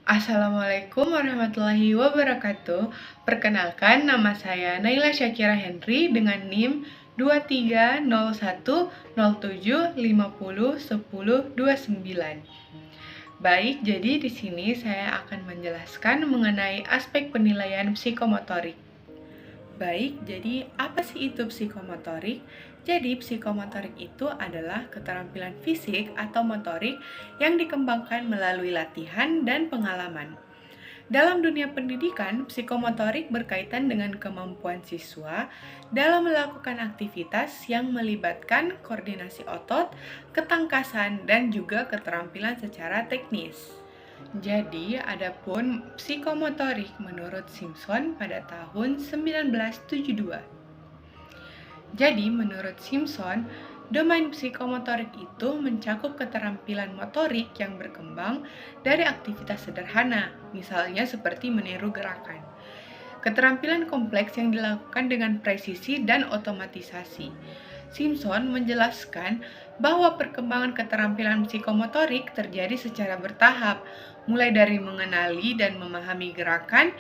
Assalamualaikum warahmatullahi wabarakatuh. Perkenalkan, nama saya Naila Syakira Henry dengan NIM 230107501029. Baik, jadi di sini saya akan menjelaskan mengenai aspek penilaian psikomotorik. Baik, jadi apa sih itu psikomotorik? Jadi, psikomotorik itu adalah keterampilan fisik atau motorik yang dikembangkan melalui latihan dan pengalaman. Dalam dunia pendidikan, psikomotorik berkaitan dengan kemampuan siswa dalam melakukan aktivitas yang melibatkan koordinasi otot, ketangkasan, dan juga keterampilan secara teknis. Jadi, adapun psikomotorik menurut Simpson pada tahun 1972. Jadi, menurut Simpson, domain psikomotorik itu mencakup keterampilan motorik yang berkembang dari aktivitas sederhana, misalnya seperti meniru gerakan. Keterampilan kompleks yang dilakukan dengan presisi dan otomatisasi. Simpson menjelaskan bahwa perkembangan keterampilan psikomotorik terjadi secara bertahap, mulai dari mengenali dan memahami gerakan,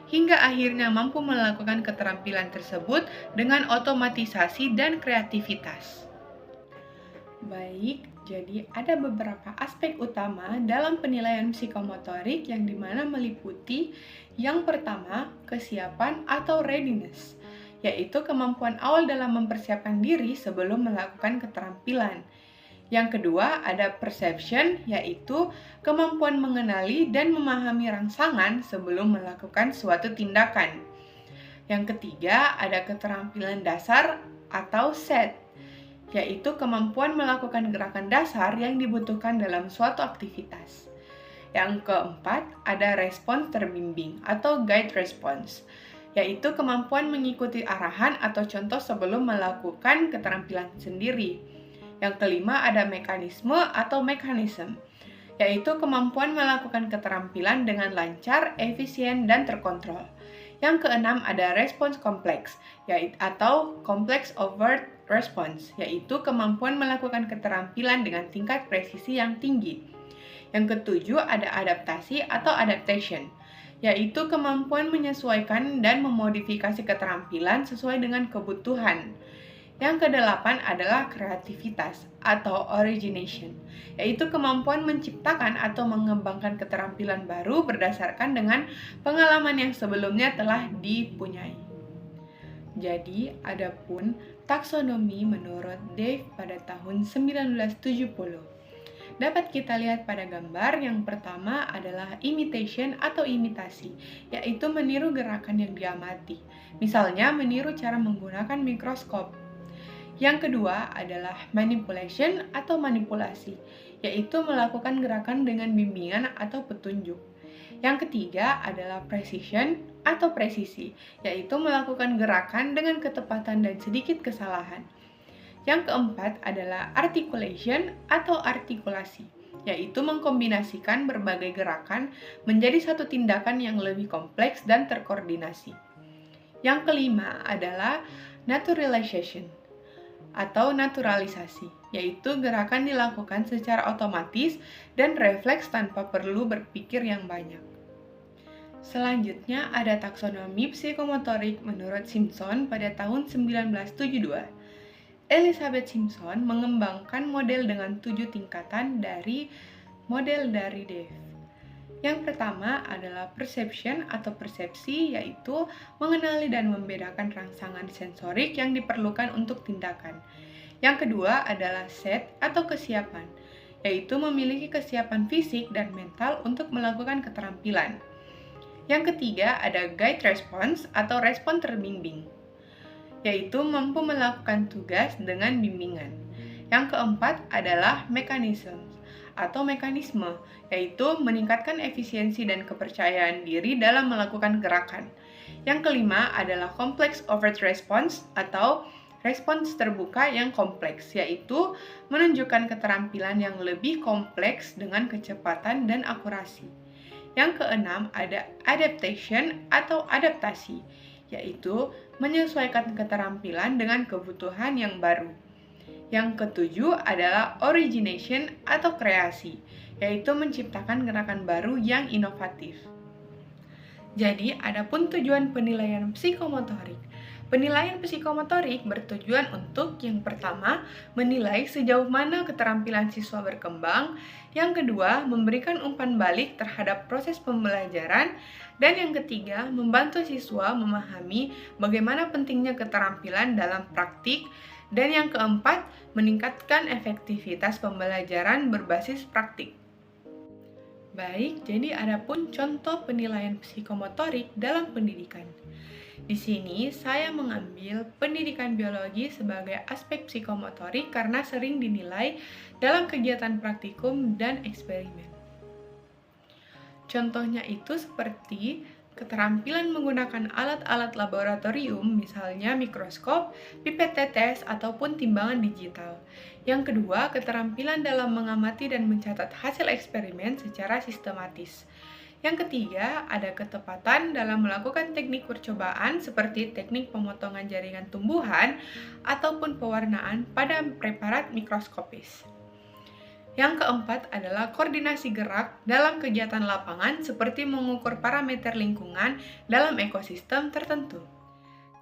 hingga akhirnya mampu melakukan keterampilan tersebut dengan otomatisasi dan kreativitas. Baik, jadi ada beberapa aspek utama dalam penilaian psikomotorik yang dimana meliputi yang pertama, kesiapan atau readiness, yaitu kemampuan awal dalam mempersiapkan diri sebelum melakukan keterampilan. Yang kedua, ada perception, yaitu kemampuan mengenali dan memahami rangsangan sebelum melakukan suatu tindakan. Yang ketiga, ada keterampilan dasar atau set, yaitu kemampuan melakukan gerakan dasar yang dibutuhkan dalam suatu aktivitas. Yang keempat, ada respons terbimbing atau guide response, yaitu kemampuan mengikuti arahan atau contoh sebelum melakukan keterampilan sendiri. Yang kelima, ada mekanisme atau mechanism, yaitu kemampuan melakukan keterampilan dengan lancar, efisien, dan terkontrol. Yang keenam, ada respons kompleks, atau complex overt response, yaitu kemampuan melakukan keterampilan dengan tingkat presisi yang tinggi. Yang ketujuh, ada adaptasi atau adaptation, yaitu kemampuan menyesuaikan dan memodifikasi keterampilan sesuai dengan kebutuhan. Yang kedelapan adalah kreativitas atau origination, yaitu kemampuan menciptakan atau mengembangkan keterampilan baru berdasarkan dengan pengalaman yang sebelumnya telah dipunyai. Jadi, adapun taksonomi menurut Dave pada tahun 1970. Dapat kita lihat pada gambar yang pertama adalah imitation atau imitasi, yaitu meniru gerakan yang diamati. Misalnya, meniru cara menggunakan mikroskop. Yang kedua adalah manipulation atau manipulasi, yaitu melakukan gerakan dengan bimbingan atau petunjuk. Yang ketiga adalah precision atau presisi, yaitu melakukan gerakan dengan ketepatan dan sedikit kesalahan. Yang keempat adalah articulation atau artikulasi, yaitu mengkombinasikan berbagai gerakan menjadi satu tindakan yang lebih kompleks dan terkoordinasi. Yang kelima adalah naturalization atau naturalisasi, yaitu gerakan dilakukan secara otomatis dan refleks tanpa perlu berpikir yang banyak. Selanjutnya ada taksonomi psikomotorik menurut Simpson pada tahun 1972. Elizabeth Simpson mengembangkan model dengan 7 tingkatan dari model dari Dave. Yang pertama adalah perception atau persepsi, yaitu mengenali dan membedakan rangsangan sensorik yang diperlukan untuk tindakan. Yang kedua adalah set atau kesiapan, yaitu memiliki kesiapan fisik dan mental untuk melakukan keterampilan. Yang ketiga ada guide response atau respon terbimbing, yaitu mampu melakukan tugas dengan bimbingan. Yang keempat adalah mechanism atau mekanisme, yaitu meningkatkan efisiensi dan kepercayaan diri dalam melakukan gerakan. Yang kelima adalah complex overt response atau respons terbuka yang kompleks, yaitu menunjukkan keterampilan yang lebih kompleks dengan kecepatan dan akurasi. Yang keenam ada adaptation atau adaptasi, yaitu menyesuaikan keterampilan dengan kebutuhan yang baru. Yang ketujuh adalah origination atau kreasi, yaitu menciptakan gerakan baru yang inovatif. Jadi, adapun tujuan penilaian psikomotorik. Penilaian psikomotorik bertujuan untuk yang pertama, menilai sejauh mana keterampilan siswa berkembang, yang kedua, memberikan umpan balik terhadap proses pembelajaran, dan yang ketiga, membantu siswa memahami bagaimana pentingnya keterampilan dalam praktik, dan yang keempat, meningkatkan efektivitas pembelajaran berbasis praktik. Baik, jadi adapun contoh penilaian psikomotorik dalam pendidikan. Di sini saya mengambil pendidikan biologi sebagai aspek psikomotorik karena sering dinilai dalam kegiatan praktikum dan eksperimen. Contohnya itu seperti keterampilan menggunakan alat-alat laboratorium, misalnya mikroskop, pipet tetes, ataupun timbangan digital. Yang kedua, keterampilan dalam mengamati dan mencatat hasil eksperimen secara sistematis. Yang ketiga, ada ketepatan dalam melakukan teknik percobaan seperti teknik pemotongan jaringan tumbuhan ataupun pewarnaan pada preparat mikroskopis. Yang keempat adalah koordinasi gerak dalam kegiatan lapangan seperti mengukur parameter lingkungan dalam ekosistem tertentu.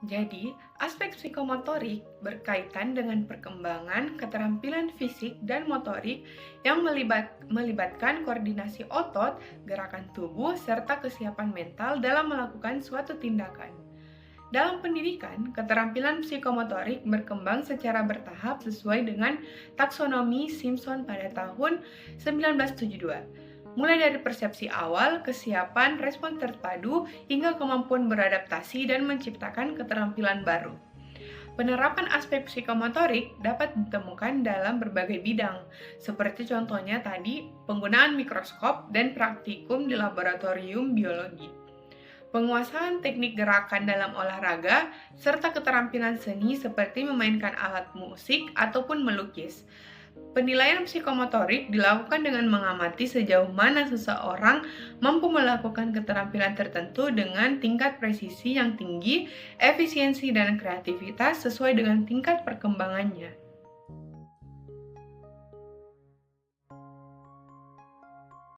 Jadi, aspek psikomotorik berkaitan dengan perkembangan keterampilan fisik dan motorik yang melibatkan koordinasi otot, gerakan tubuh, serta kesiapan mental dalam melakukan suatu tindakan. Dalam pendidikan, keterampilan psikomotorik berkembang secara bertahap sesuai dengan taksonomi Simpson pada tahun 1972. Mulai dari persepsi awal, kesiapan, respon terpadu, hingga kemampuan beradaptasi dan menciptakan keterampilan baru. Penerapan aspek psikomotorik dapat ditemukan dalam berbagai bidang, seperti contohnya tadi penggunaan mikroskop dan praktikum di laboratorium biologi. Penguasaan teknik gerakan dalam olahraga, serta keterampilan seni seperti memainkan alat musik ataupun melukis. Penilaian psikomotorik dilakukan dengan mengamati sejauh mana seseorang mampu melakukan keterampilan tertentu dengan tingkat presisi yang tinggi, efisiensi dan kreativitas sesuai dengan tingkat perkembangannya.